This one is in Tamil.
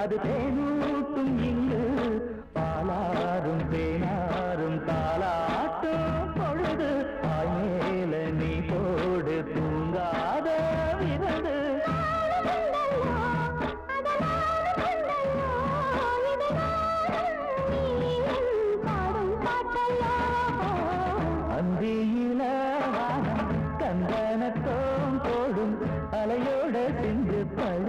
அது தேனூட்டும் இங்கு பாலாரும் தேனாரும் தாலாட்டும் பொழுது தாய் மேல நீ போடு தூங்காத விரது அந்தியில வானம் கந்தனத்தோம் போடும் அலையோட சென்று பழ